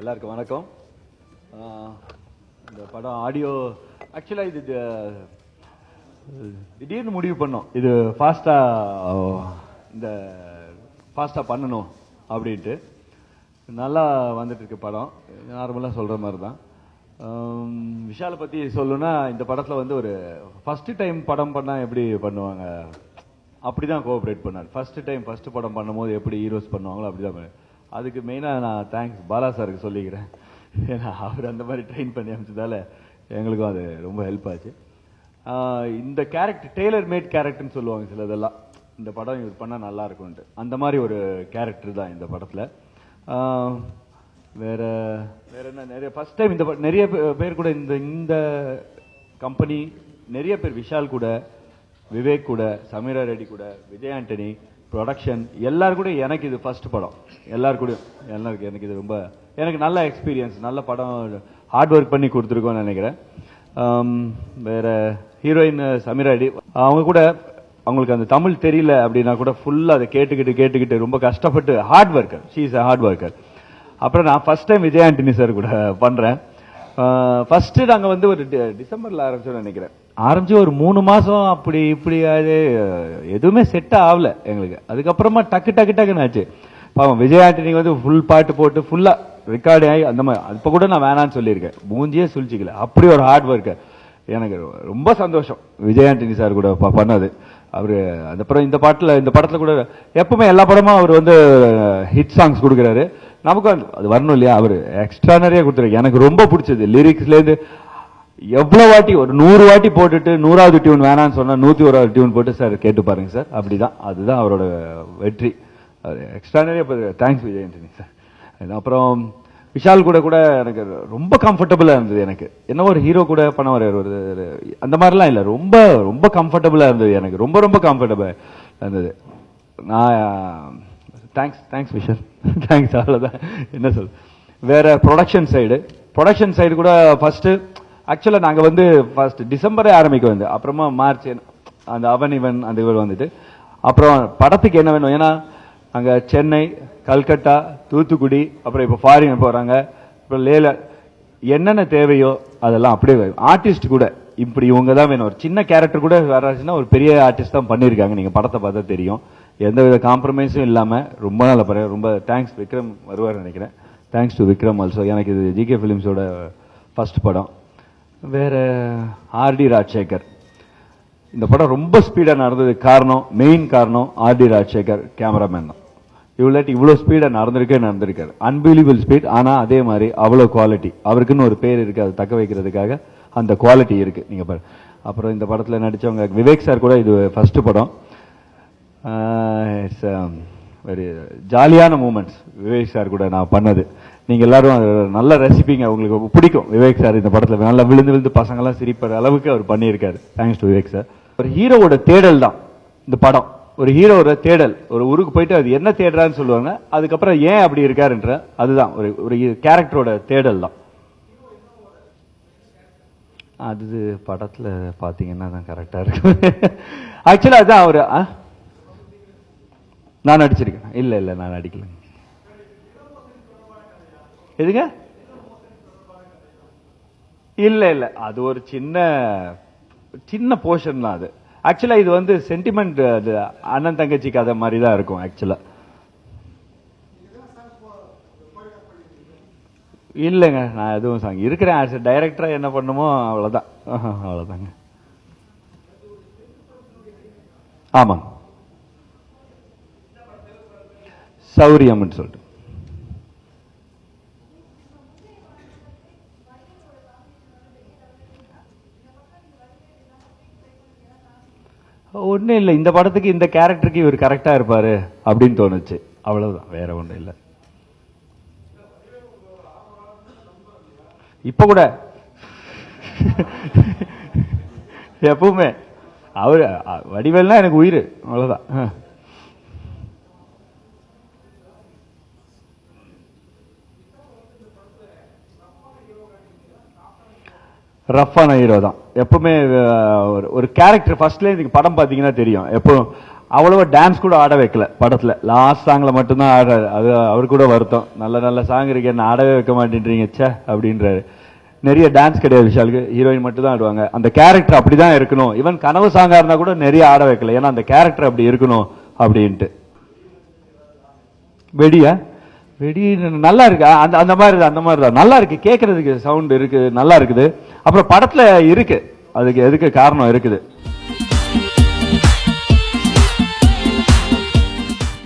எல்லாருக்கும் வணக்கம். இந்த படம் ஆடியோ ஆக்சுவலா இது திடீர்னு முடிவு பண்ணோம், இது ஃபாஸ்டா பண்ணணும் அப்படின்ட்டு. நல்லா வந்துட்டு இருக்கு படம். நார்மலா சொல்ற மாதிரி தான். விஷாலை பத்தி சொல்லணும்னா, இந்த படத்துல வந்து ஒரு ஃபர்ஸ்ட் டைம் படம் பண்ணா எப்படி பண்ணுவாங்க அப்படிதான் கோஆபரேட் பண்ணார். ஃபர்ஸ்ட் படம் பண்ணும்போது எப்படி ஹீரோஸ் பண்ணுவாங்களோ அப்படிதான். அதுக்கு மெயினா நான் தேங்க்ஸ் பாலா சாருக்கு சொல்லிக்கிறேன். ஏன்னா அவர் அந்த மாதிரி ட்ரெயின் பண்ணி அமைச்சதால எங்களுக்கும் அது ரொம்ப ஹெல்ப் ஆச்சு. இந்த கேரக்டர் டெய்லர் மேட் கேரக்டர்னு சொல்லுவாங்க சிலதெல்லாம், இந்த படம் இவர் பண்ணா நல்லா இருக்கும்ட்டு. அந்த மாதிரி ஒரு கேரக்டர் தான் இந்த படத்துல. வேற என்ன, நிறைய ஃபர்ஸ்ட் டைம் இந்த நிறைய பேர் கூட இந்த கம்பெனி நிறைய பேர், விஷால் கூட, விவேக் கூட, சமீரா ரெட்டி கூட, விஜய் ஆண்டனி, ப்ரொடக்ஷன் எல்லாரும் கூட எனக்கு இது ஃபர்ஸ்ட் படம். எல்லாரும் கூட எனக்கு இது ரொம்ப எனக்கு நல்ல எக்ஸ்பீரியன்ஸ், நல்ல படம், ஹார்ட் ஒர்க் பண்ணி கொடுத்துருக்கோம்னு நினைக்கிறேன். வேற ஹீரோயின் சமீரா ரெட்டி, அவங்க கூட அவங்களுக்கு அந்த தமிழ் தெரியல அப்படின்னா கூட ஃபுல்லா அதை கேட்டுக்கிட்டு ரொம்ப கஷ்டப்பட்டு hard worker, she is hard worker. அப்புறம் நான் first time Vijay Antony sir கூட பண்றேன். ஃபர்ஸ்ட் நாங்க வந்து ஒரு டிசம்பர்ல ஆரம்பிச்சோம்னு நினைக்கிறேன். ஆரம்பிச்சு ஒரு 3 மாசம் அப்படி இப்படி எதுவுமே செட் ஆகல எங்களுக்கு. அதுக்கப்புறமா டக்குன்னு ஆச்சு. பாவம் விஜய் ஆண்டனி வந்து ஃபுல் பாட்டு போட்டு ஃபுல்லா ரெக்கார்டு ஆகி அந்த மாதிரி. இப்ப கூட நான் வேணான்னு சொல்லியிருக்கேன், மூஞ்சியே சுழிச்சிக்கல. அப்படி ஒரு ஹார்ட் ஒர்க்கர். எனக்கு ரொம்ப சந்தோஷம் விஜய் ஆண்டனி சார் கூட பண்ணது. அவரு அதுக்கப்புறம் இந்த படத்துல கூட எப்பவுமே எல்லா படமும் அவர் வந்து ஹிட் சாங்ஸ் கொடுக்குறாரு. நமக்கு அது வரணும் இல்லையா, அவரு எக்ஸ்ட்ரா நிறைய கொடுத்துருக்கு. எனக்கு ரொம்ப பிடிச்சது லிரிக்ஸ்ல இருந்து எவ்வளவு வாட்டி, ஒரு 100 வாட்டி போட்டுட்டு 100வது டியூன் வேணான்னு சொன்னா 101வது டியூன் போட்டு சார் கேட்டு பாருங்க சார், அப்படிதான். அதுதான் அவரோட வெற்றி. எக்ஸ்ட்ரா நிறைய தேங்க்ஸ் விஜய் ஆண்டனி சார். அப்புறம் விஷால் கூட எனக்கு ரொம்ப கம்ஃபர்டபுளா இருந்தது. எனக்கு என்ன ஒரு ஹீரோ கூட பண்ண வர அந்த மாதிரிலாம் இல்ல, ரொம்ப ரொம்ப கம்ஃபர்டபுளா இருந்தது. எனக்கு ரொம்ப கம்ஃபர்டபுளா இருந்தது. நான் தேங்க்ஸ் விஷால், தேங்க்ஸ். அவ்வளவுதான் என்ன சொல். வேற ப்ரொடக்ஷன் சைடு கூட ஃபர்ஸ்ட் ஆக்சுவலா நாங்க வந்து ஃபர்ஸ்ட் டிசம்பரே ஆரம்பிக்க வந்து, அப்புறமா மார்ச் அந்த அவன் இவன் அந்த இவர் வந்துட்டு, அப்புறம் படத்துக்கு என்ன வேணும், ஏன்னா அங்க சென்னை, கல்கட்டா, தூத்துக்குடி, அப்புறம் இப்ப ஃபாரின் போறாங்க, அப்புறம் லேல என்னென்ன தேவையோ அதெல்லாம் அப்படியே. ஆர்டிஸ்ட் கூட இப்படி இவங்க தான் வேணும். ஒரு சின்ன கேரக்டர் கூட வராச்சுன்னா ஒரு பெரிய ஆர்டிஸ்ட் தான் பண்ணிருக்காங்க. நீங்க படத்தை பார்த்தா தெரியும். எந்தவித காம்ப்ரமைஸும் இல்லாம ரொம்ப நல்ல படம். ரொம்ப தேங்க்ஸ். விக்ரம் வருவார் நினைக்கிறேன். Thanks to Vikram also. எனக்கு இது ஜிகே பிலிம்ஸோட ஃபர்ஸ்ட் படம். வேற ஆர்டி ராஜசேகர். இந்த படம் ரொம்ப ஸ்பீடா நடந்தது மெயின் காரணம் ஆர்டி ராஜசேகர் கேமராமேன் தான். இவ்வளவு ஸ்பீடா நடந்திருக்காரு. Unbelievable speed. ஆனா அதே மாதிரி அவ்வளவு குவாலிட்டி. அவருக்குன்னு ஒரு பேர் இருக்கு, அது தக்க வைக்கிறதுக்காக அந்த குவாலிட்டி இருக்கு. நீங்க பாரு. அப்புறம் இந்த படத்துல நடிச்சவங்க விவேக் சார் கூட இது ஃபர்ஸ்ட் படம். இட்ஸ் வெரி ஜாலியான மூமெண்ட்ஸ் விவேக் சார் கூட நான் பண்ணது. நீங்க எல்லாரும் நல்லா ரசிப்பீங்க, உங்களுக்கு பிடிக்கும். விவேக் சார் இந்த படத்துல நல்லா விழுந்து பசங்க எல்லாம் சிரிப்பற அளவுக்கு அவர் பண்ணியிருக்காரு. Thanks to Vivek sir. ஒரு ஹீரோவோட தேடல் தான் இந்த படம். ஒரு ஹீரோவோட தேடல். ஒரு ஊருக்கு போயிட்டு அது என்ன தேடுறான்னு சொல்லுவாங்க, அதுக்கப்புறம் ஏன் அப்படி இருக்காருன்ற அதுதான் ஒரு கேரக்டரோட தேடல் தான். அது படத்துல பாத்தீங்கன்னா தான் கரெக்டா இருக்கும். ஆக்சுவலா அதான் அவரு. நான் நடிச்சிருக்கேன். இல்ல நான் நடிக்கல. எதுங்க? இல்ல அது ஒரு சின்ன போர்ஷன் தான் அது. ஆக்சுவலா இது வந்து சென்டிமெண்ட், அது அண்ணன் தங்கச்சி கதை மாதிரி தான் இருக்கும் ஆக்சுவலா. இல்லங்க நான் எதுவும் சாங் இருக்கிறேன். ஆஸ் டைரக்டரா என்ன பண்ணுமோ அவ்வளவுதாங்க. ஆமாங்க. சௌரியம்னு சொல்லிட்டு. ஒன்னும் இல்ல, இந்த படத்துக்கு இந்த கேரக்டருக்கு இவர் கரெக்டா இருப்பாரு அப்படின்னு தோணுச்சு. அவ்வளவுதான், வேற ஒண்ணும் இல்ல. இப்ப கூட எப்பவுமே அவரு வடிவேல்னா எனக்கு உயிர். அவ்வளவுதான். ரஃப்பான ஹீரோ தான் எப்பவுமே. ஒரு கேரக்டர் ஃபர்ஸ்ட்ல நீங்க படம் பாத்தீங்கன்னா தெரியும். எப்போ அவ்வளவா டான்ஸ் கூட ஆட வைக்கல படத்துல. லாஸ்ட் சாங்ல மட்டும்தான் ஆடுறாரு. அது அவர் கூட வருத்தம், நல்ல நல்ல சாங் இருக்கு, என்ன ஆடவே வைக்க மாட்டேன்றீங்க ச்சே அப்படின்றாரு. நிறைய டான்ஸ் கிடையாது விஷாலுக்கு, ஹீரோயின் மட்டும் தான் ஆடுவாங்க. அந்த கேரக்டர் அப்படிதான் இருக்கணும். ஈவன் கனவு சாங்கா இருந்தா கூட நிறைய ஆட வைக்கல, ஏன்னா அந்த கேரக்டர் அப்படி இருக்கணும் அப்படின்ட்டு. வெடியா வெடி நல்லா இருக்கு, அந்த அந்த மாதிரி தான் நல்லா இருக்கு, கேட்கறதுக்கு சவுண்ட் இருக்கு, நல்லா இருக்குது. அப்புறம் படத்துல இருக்கு, அதுக்கு எதுக்கு காரணம் இருக்குது.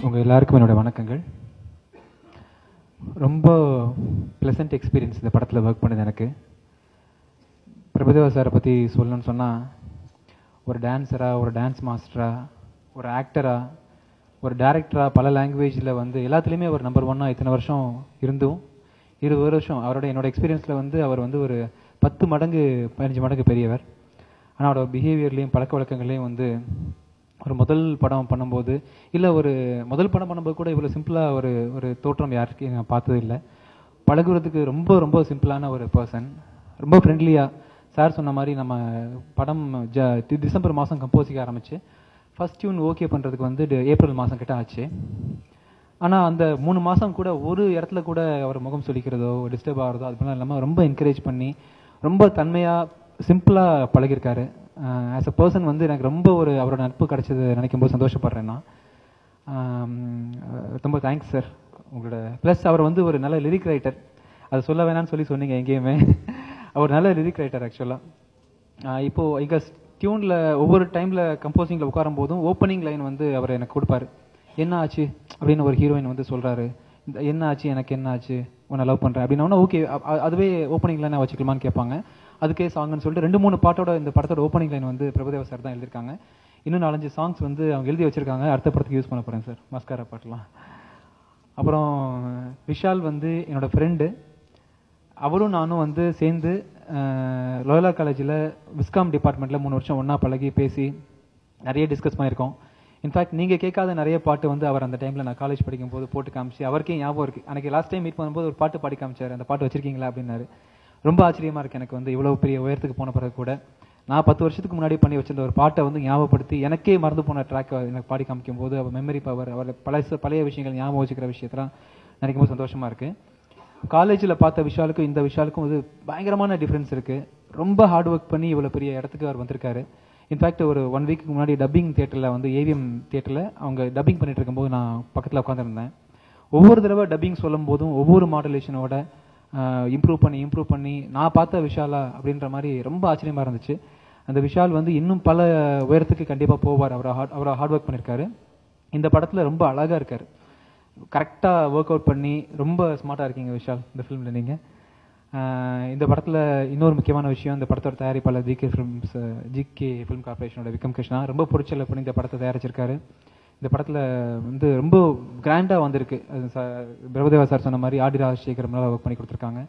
உங்க எல்லாருக்கும் என்னோட வணக்கங்கள். ரொம்ப பிளசன்ட் எக்ஸ்பீரியன்ஸ் இந்த படத்தில் ஒர்க் பண்ணது எனக்கு. பிரபுதேவா சாரை பற்றி சொல்லணும்னு சொன்னால், ஒரு டான்ஸரா, ஒரு டான்ஸ் மாஸ்டரா, ஒரு ஆக்டரா, ஒரு டைரக்டராக பல லாங்குவேஜில் வந்து எல்லாத்துலேயுமே ஒரு நம்பர் ஒன்னாக இத்தனை வருஷம் இருந்தும் 20 வருஷம் என்னோட எக்ஸ்பீரியன்ஸில் வந்து அவர் வந்து ஒரு 10 மடங்கு 15 மடங்கு பெரியவர். ஆனால் அவரோட பிஹேவியர்லேயும் பழக்க வழக்கங்கள்லேயும் வந்து ஒரு முதல் படம் பண்ணும்போது, இல்லை ஒரு முதல் படம் பண்ணும்போது கூட இவ்வளோ சிம்பிளாக ஒரு ஒரு தோற்றம் யாருக்கும் நான் பார்த்தது இல்லை. பழகுறதுக்கு ரொம்ப ரொம்ப சிம்பிளான ஒரு பர்சன், ரொம்ப ஃப்ரெண்ட்லியாக. சார் சொன்ன மாதிரி நம்ம படம் டிசம்பர் மாதம் கம்போசிக்க ஆரம்பிச்சு ஃபர்ஸ்ட் டியூன் ஓகே பண்ணுறதுக்கு வந்து ஏப்ரல் மாதம் கிட்ட ஆச்சு. ஆனால் அந்த 3 மாதம் கூட ஒரு இடத்துல கூட அவர் முகம் சொல்லிக்கிறதோ டிஸ்டர்ப் ஆகிறதோ அது மாதிரிலாம் இல்லாமல் ரொம்ப என்கரேஜ் பண்ணி ரொம்ப தன்மையாக சிம்பிளாக பழகிருக்காரு. ஆஸ் அ பர்சன் வந்து எனக்கு ரொம்ப ஒரு அவரோட நட்பு கிடைச்சது நினைக்கும் போது சந்தோஷப்படுறேன் நான். ரொம்ப தேங்க்ஸ் சார் உங்களோட. ப்ளஸ் அவர் வந்து ஒரு நல்ல லிரிக் ரைட்டர், அது சொல்ல வேணான்னு சொன்னீங்க எங்கேயுமே. அவர் நல்ல லிரிக் ரைட்டர் ஆக்சுவலாக. இப்போது எங்கள் டியூனில் ஒவ்வொரு டைமில் கம்போசிங்கில் உட்காரும் போதும் ஓப்பனிங் லைன் வந்து அவர் எனக்கு கொடுப்பாரு. என்ன ஆச்சு அப்படின்னு ஒரு ஹீரோயின் வந்து சொல்கிறாரு, என்ன ஆச்சு, எனக்கு என்ன ஆச்சு, உன்னை லவ் பண்ணுறேன் அப்படின்னா ஓகே அதுவே ஓப்பனிங் லைனாக வச்சுக்கலாமான்னு கேட்பாங்க. அதுக்கே சாங்னு சொல்லிட்டு 2-3 பாட்டோட இந்த படத்தோட ஓப்பனிங் லைன் வந்து பிரபுதேவா சார் தான் எழுதியிருக்காங்க. இன்னும் 4-5 சாங்ஸ் வந்து அவங்க எழுதி வச்சிருக்காங்க, அடுத்த படத்துக்கு யூஸ் பண்ண போகிறேன் சார், மஸ்காரா பாட்டெலாம். அப்புறம் விஷால் வந்து என்னோட ஃப்ரெண்டு. அவரும் நானும் வந்து சேர்ந்து லோயலா காலேஜில் விஸ்காம் டிபார்ட்மெண்ட்டில் 3 வருஷம் ஒன்றா பழகி பேசி நிறைய டிஸ்கஸ் பண்ணியிருக்கோம். இன்ஃபேக்ட் நீங்கள் கேட்காத நிறைய பாட்டு வந்து அவர் அந்த டைமில் நான் காலேஜ் படிக்கும் போது போட்டு காமிச்சு அவருக்கே ஞாபகம் இருக்குது. அன்றைக்கி லாஸ்ட் டைம் மீட் பண்ணும்போது ஒரு பாட்டு பாடி காமிச்சார், அந்த பாட்டு வச்சிருக்கீங்களா அப்படின்னாரு. ரொம்ப ஆச்சரியமாக இருக்குது எனக்கு வந்து இவ்வளோ பெரிய உயரத்துக்கு போன பிறகு கூட நான் 10 வருஷத்துக்கு முன்னாடி பண்ணி வச்சிருந்த ஒரு பாட்டை வந்து ஞாபகப்படுத்தி எனக்கே மறந்து போன ட்ராக் எனக்கு பாடி காமிக்கும் போது அவர் மெமரி பவர், அவர் பழைய விஷயங்கள் ஞாபகம் வச்சுக்கிற விஷயத்தெல்லாம் நினைக்கும் போது சந்தோஷமாக இருக்குது. காலேஜில் பார்த்த விஷாலுக்கும் இந்த விஷாலுக்கும் வந்து பயங்கரமான டிஃப்ரென்ஸ் இருக்குது. ரொம்ப ஹார்ட் ஒர்க் பண்ணி இவ்வளோ பெரிய இடத்துக்கு அவர் வந்திருக்காரு. இன்ஃபேக்ட் ஒரு 1 வீக்கு முன்னாடி டப்பிங் தியேட்டரில் வந்து ஏவிஎம் தியேட்டரில் அவங்க டப்பிங் பண்ணிட்டு இருக்கும்போது நான் பக்கத்தில் உட்காந்துருந்தேன். ஒவ்வொரு தடவை டப்பிங் சொல்லும் போதும் ஒவ்வொரு மாடுலேஷனோட இம்ப்ரூவ் பண்ணி நான் பார்த்த விஷாலா அப்படின்ற மாதிரி ரொம்ப ஆச்சரியமாக இருந்துச்சு. அந்த விஷால் வந்து இன்னும் பல உயரத்துக்கு கண்டிப்பாக போவார். அவரை ஹார்ட் ஒர்க் பண்ணியிருக்காரு. இந்த படத்தில் ரொம்ப அழகாக இருக்கார், கரெக்டாக ஒர்க் அவுட் பண்ணி ரொம்ப ஸ்மார்ட்டாக இருக்கீங்க விஷால் இந்த ஃபிலிமில் நீங்கள். இந்த படத்தில் இன்னொரு முக்கியமான விஷயம், இந்த படத்தோட தயாரிப்பாளர் ஜிகே ஃபிலிம் கார்பரேஷனோட விக்ரம் கிருஷ்ணா ரொம்ப பொறிச்சலை பண்ணி இந்த படத்தை தயாரிச்சிருக்காரு. இந்த படத்தில் வந்து ரொம்ப கிராண்டாக வந்திருக்கு. பிரபுதேவா சார் சொன்ன மாதிரி ஆடி ராஜசேகரம் நல்லா ஒர்க் பண்ணி கொடுத்துருக்காங்க.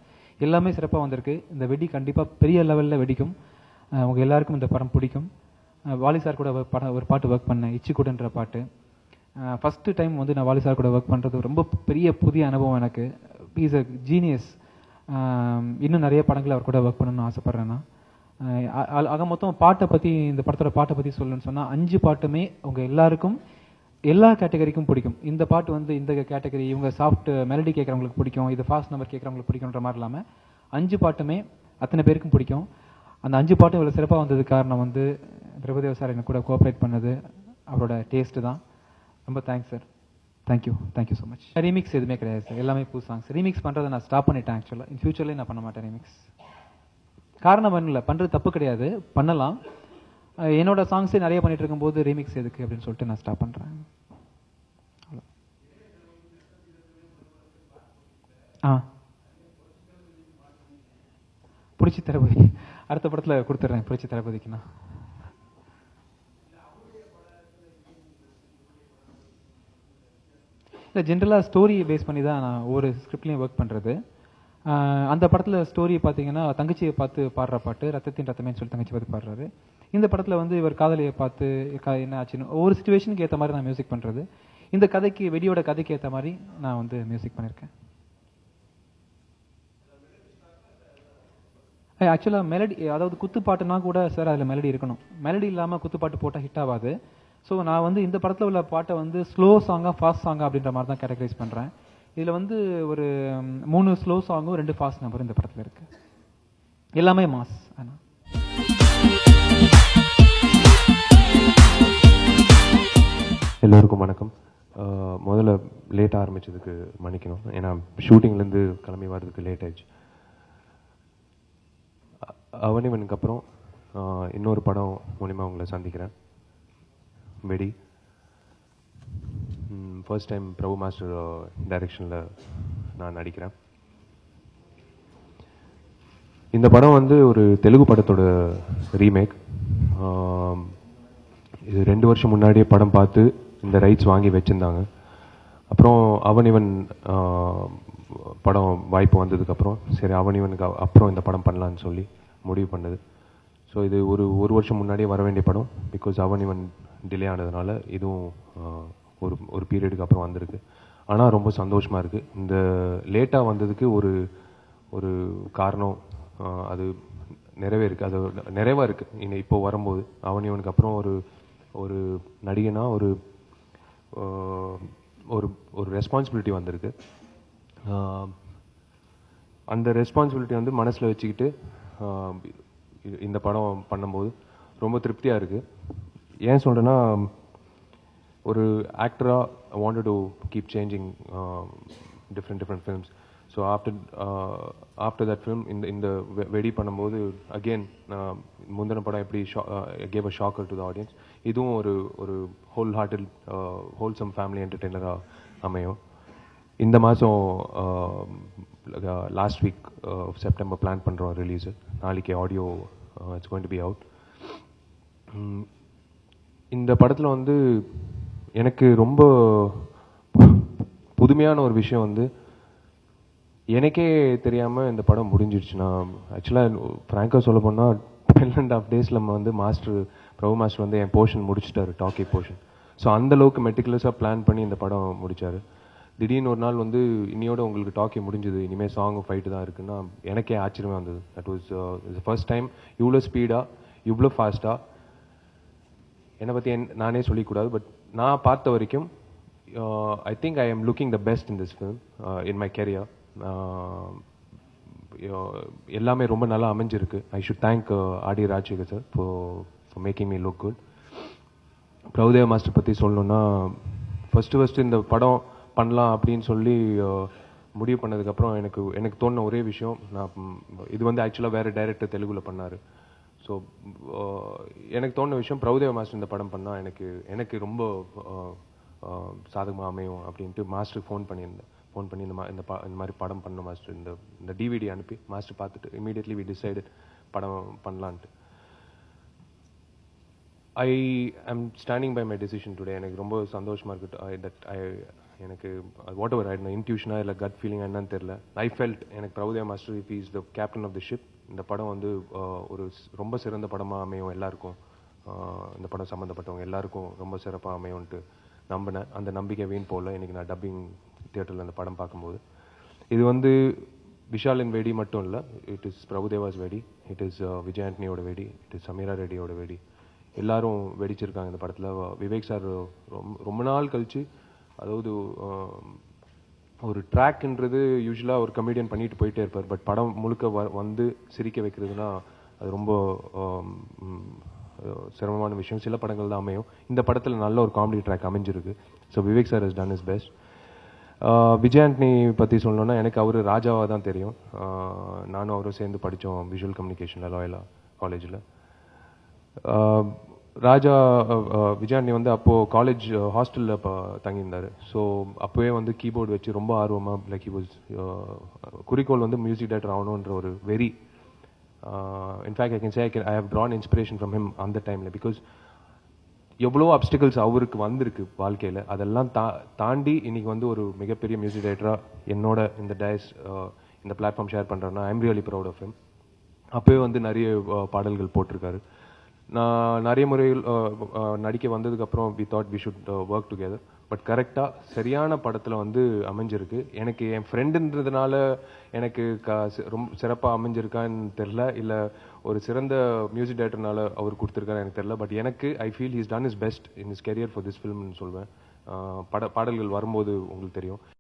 எல்லாமே சிறப்பாக வந்திருக்கு. இந்த வெடி கண்டிப்பாக பெரிய லெவலில் வெடிக்கும். உங்கள் எல்லாருக்கும் இந்த படம் பிடிக்கும். வாலி சார் கூட ஒரு பாட்டு ஒர்க் பண்ணேன், இச்சிக்கூடன்ற பாட்டு. ஃபஸ்ட்டு டைம் வந்து நான் வாலி சார் கூட ஒர்க் பண்ணுறது ரொம்ப பெரிய புதிய அனுபவம் எனக்கு. Is a genius. இன்னும் நிறைய படங்கள் அவர் கூட ஒர்க் பண்ணணும்னு ஆசைப்பட்றேன் நான். ஆக மொத்தம் இந்த படத்தோட பாட்டை பற்றி சொல்லணும்னு சொன்னால் 5 பாட்டுமே உங்கள் எல்லாருக்கும் எல்லா கேட்டகரிக்கும் பிடிக்கும். இந்த பாட்டு வந்து இந்த கேட்டகரி, இவங்க சாஃப்ட் மெலடி கேட்குறவங்களுக்கு பிடிக்கும், இது ஃபாஸ்ட் நம்பர் கேட்குறவங்களுக்கு பிடிக்குன்ற மாதிரி இல்லாமல் 5 பாட்டுமே அத்தனை பேருக்கும் பிடிக்கும். அந்த 5 பாட்டும் இவ்வளோ சிறப்பாக வந்ததுக்கு காரணம் வந்து பிரபுதேவா சார் எனக்கு கூட கோஆப்ரேட் பண்ணது, அவரோட டேஸ்ட்டு தான். ரொம்ப thanks sir. Thank you so much. Remix எதுவுமே கிடையாது சார், எல்லாமே புது சாங்ஸ். ரீமிக்ஸ் பண்ணுறதை நான் ஸ்டாப் பண்ணிட்டேன் ஆக்சுவலாக. இன் ஃபியூச்சர்லேயே நான் பண்ண மாட்டேன் ரீமிக்ஸ். காரணம் இல்லை, பண்ணுறது தப்பு கிடையாது, பண்ணலாம். என்னோட சாங்ஸே நிறைய பண்ணிட்டு இருக்கும்போது ரீமிக்ஸ் எதுக்கு அப்படின்னு சொல்லிட்டு நான் ஸ்டாப் பண்ணுறேன். புரட்சி தளபதி அடுத்த படத்தில் கொடுத்துட்றேன். புரட்சி தளபதிக்குண்ணா இல்லை, ஜென்ரலாக ஸ்டோரி பேஸ் பண்ணி தான் நான் ஒவ்வொரு ஸ்கிரிப்ட்லேயும் ஒர்க் பண்ணுறது. அந்த படத்தில் ஸ்டோரி பார்த்தீங்கன்னா தங்கச்சியை பார்த்து பாடுற பாட்டு ரத்தத்தின் ரத்தமேன்னு சொல்லி தங்கச்சி பார்த்து பாடுறாரு. இந்த படத்தில் வந்து இவர் காதலியை பார்த்து என்ன ஆச்சுன்னு ஒவ்வொரு சிச்சுவேஷனுக்கு ஏற்ற மாதிரி நான் மியூசிக் பண்ணுறது. இந்த கதைக்கு வெடியோட கதைக்கு ஏற்ற மாதிரி நான் வந்து மியூசிக் பண்ணியிருக்கேன். ஆக்சுவலாக மெலடி, அதாவது குத்துப்பாட்டுனா கூட சார் அதில் மெலடி இருக்கணும். மெலடி இல்லாமல் குத்துப்பாட்டு போட்டால் ஹிட் ஆகாது. ஸோ நான் வந்து இந்த படத்தில் உள்ள பாட்டை வந்து ஸ்லோ சாங்கா ஃபாஸ்ட் சாங்கா அப்படின்ற மாதிரி தான் கேட்டகரைஸ் பண்ணுறேன். இதில் வந்து ஒரு 3 ஸ்லோ சாங்கும் 2 ஃபாஸ்ட் நம்பரும் இந்த படத்தில் இருக்கு. எல்லாமே மாஸ். ஆனால் எல்லோருக்கும் வணக்கம். முதல்ல லேட்டாக ஆரம்பித்ததுக்கு மன்னிக்கணும், ஏன்னா ஷூட்டிங்லேருந்து கிளம்பி வர்றதுக்கு லேட் ஆயிடுச்சு. அவனிவனுக்கு அப்புறம் இன்னொரு படம் மூலிமா உங்களை சந்திக்கிறேன், வெடி. ஃபர்ஸ்ட் டைம் பிரபு மாஸ்டர் டைரக்ஷனில் நான் நடிக்கிறேன். இந்த படம் வந்து ஒரு தெலுங்கு படத்தோட ரீமேக். இது 2 வருஷம் முன்னாடியே படம் பார்த்து இந்த ரைட்ஸ் வாங்கி வச்சுருந்தாங்க. அப்புறம் அவனிவன் படம் வாய்ப்பு வந்ததுக்கப்புறம் சரி அவனிவனுக்கு அப்புறம் இந்த படம் பண்ணலான்னு சொல்லி முடிவு பண்ணது. ஸோ இது ஒரு வருஷம் முன்னாடியே வர வேண்டிய படம். பிகாஸ் அவனிவன் டிலே ஆனதுனால இதுவும் ஒரு பீரியடுக்கு அப்புறம் வந்திருக்கு. ஆனால் ரொம்ப சந்தோஷமாக இருக்குது. இந்த லேட்டாக வந்ததுக்கு ஒரு காரணம் அது நிறைவேருக்கு, அது நிறைவாக இருக்குது. இன்னும் இப்போ வரும்போது அவனிவனுக்கு அப்புறம் ஒரு நடிகனா ஒரு ரெஸ்பான்சிபிலிட்டி வந்திருக்கு. அந்த ரெஸ்பான்சிபிலிட்டி வந்து மனசில் வச்சுக்கிட்டு இந்த படம் பண்ணும்போது ரொம்ப திருப்தியாக இருக்குது. ஏன் சொல்கிறேன்னா, ஒரு ஆக்டராக I wanted to keep changing different films. So after that film இந்த வெடி பண்ணும்போது அகெயின் முந்தின படம் எப்படி gave a shocker to the audience, இதுவும் ஒரு ஹோல் ஹார்ட்டட் ஹோல்சம் ஃபேமிலி என்டர்டெய்னராக அமையும். இந்த மாதம் லாஸ்ட் வீக் செப்டம்பர் பிளான் பண்ணுறோம் ரிலீஸு. நாளைக்கு audio it's going to be out. இந்த படத்தில் வந்து எனக்கு ரொம்ப புதுமையான ஒரு விஷயம் வந்து, எனக்கே தெரியாமல் இந்த படம் முடிஞ்சிடுச்சு. நான் ஆக்சுவலாக ஃப்ராங்காக சொல்ல போனால் 12.5 days நம்ம வந்து பிரபு மாஸ்டர் வந்து என் போர்ஷன் முடிச்சிட்டாரு, டாக்கி போர்ஷன். ஸோ அந்தளவுக்கு மெட்டிகுலஸாக பிளான் பண்ணி இந்த படம் முடித்தார். திடீர்னு ஒரு நாள் வந்து இன்னையோட உங்களுக்கு டாக்கி முடிஞ்சுது, இனிமேல் சாங்கும் ஃபைட்டு தான் இருக்குன்னா எனக்கே ஆச்சரியமாக வந்தது. That was the first time இவ்வளோ ஸ்பீடாக இவ்வளோ ஃபாஸ்ட்டாக. என்னை பற்றி நானே சொல்லிக்கூடாது, பட் நான் பார்த்த வரைக்கும் I think I am looking the best in this film in my career. எல்லாமே ரொம்ப நல்லா அமைஞ்சிருக்கு. I should thank Aadi Rajasekhar sir for making me look good. Prabhudeva master பற்றி சொல்லணுன்னா, ஃபஸ்ட்டு இந்த படம் பண்ணலாம் அப்படின்னு சொல்லி முடிவு பண்ணதுக்கப்புறம் எனக்கு தோணுன ஒரே விஷயம், நான் இது வந்து ஆக்சுவலாக வேறு டைரக்டர் தெலுங்குல பண்ணார். ஸோ எனக்கு தோணுன விஷயம், பிரபுதேவா மாஸ்டர் இந்த படம் பண்ணால் எனக்கு ரொம்ப சாதகமாக அமையும் அப்படின்ட்டு மாஸ்டருக்கு ஃபோன் பண்ணி இந்த மாதிரி படம் பண்ண மாஸ்டர், இந்த டிவிடி அனுப்பி மாஸ்டர் பார்த்துட்டு இமீடியட்லி வி டிசைடட் படம் பண்ணலான்ட்டு. I am standing by my decision today. எனக்கு ரொம்ப சந்தோஷமாக இருக்குது. எனக்கு வாட் எவர் ஆயிடுனா இன்ட்யூஷனாக இல்லை கட் ஃபீலிங் என்னன்னு தெரில. ஐ ஃபெல்ட் எனக்கு Prabhudeva master if is the captain of the ship, இந்த படம் வந்து ஒரு ரொம்ப சிறந்த படமாக அமையும் எல்லாருக்கும், இந்த படம் சம்மந்தப்பட்டவங்க எல்லாருக்கும் ரொம்ப சிறப்பாக அமையும்ன்ட்டு நம்பினேன். அந்த நம்பிக்கை வீண் போகல. இன்றைக்கி நான் டப்பிங் தியேட்டரில் அந்த படம் பார்க்கும்போது, இது வந்து விஷாலின் வெடி மட்டும் இல்லை, இட் இஸ் பிரபுதேவாஸ் வெடி, இட் இஸ் விஜய் ஆண்டனியோட வெடி, இட் இஸ் சமீரா ரெட்டியோட வெடி. எல்லாரும் வெடிச்சிருக்காங்க இந்த படத்தில். விவேக் சார் ரொம்ப நாள் கழிச்சு, அதாவது ஒரு ட்ராக்ன்றது யூஸ்வலாக ஒரு கமெடியன் பண்ணிட்டு போயிட்டே இருப்பார், பட் படம் முழுக்க வந்து சிரிக்க வைக்கிறதுனா அது ரொம்ப சிரமமான விஷயம். சில படங்கள் தான் அமையும். இந்த படத்தில் நல்ல ஒரு காமெடி ட்ராக் அமைஞ்சிருக்கு. So Vivek sir has done his best. Vijay Antony பற்றி சொல்லணுன்னா, எனக்கு அவர் ராஜாவாக தான் தெரியும். நானும் அவரும் சேர்ந்து படித்தோம் விஷுவல் கம்யூனிகேஷனில் லாயலா காலேஜில். ராஜா விஜய் ஆண்டனி வந்து அப்போது காலேஜ் ஹாஸ்டலில் தங்கியிருந்தார். ஸோ அப்போவே வந்து கீபோர்டு வச்சு ரொம்ப ஆர்வமாக லைக் ஹி வாஸ் குறிக்கோள் வந்து மியூசிக் டைரக்டர் ஆகணுன்ற ஒரு very. In fact I can say I have drawn inspiration from him அந்த டைமில். பிகாஸ் எவ்வளோ அப்டிகல்ஸ் அவருக்கு வந்திருக்கு வாழ்க்கையில், அதெல்லாம் தாண்டி இன்னைக்கு வந்து ஒரு மிகப்பெரிய மியூசிக் டைரக்டராக என்னோட இந்த இந்த பிளாட்ஃபார்ம் ஷேர் பண்ணுறேன்னா I am really proud of him. அப்போவே வந்து நிறைய பாடல்கள் போட்டிருக்காரு. நான் நிறைய முறைகள் நடிக்க வந்ததுக்கப்புறம் we thought we should work together. But கரெக்டாக சரியான படத்தில் வந்து அமைஞ்சிருக்கு. எனக்கு என் ஃப்ரெண்டுன்றதுனால எனக்கு ரொம்ப சிறப்பாக அமைஞ்சிருக்கான்னு தெரில, இல்லை ஒரு சிறந்த மியூசிக் டைரக்டர்னால அவர் கொடுத்துருக்காரு எனக்கு தெரில. பட் எனக்கு I feel he's done his best in his career for this ஃபில்ம்னு சொல்வேன். பாடல்கள் வரும்போது உங்களுக்கு தெரியும்.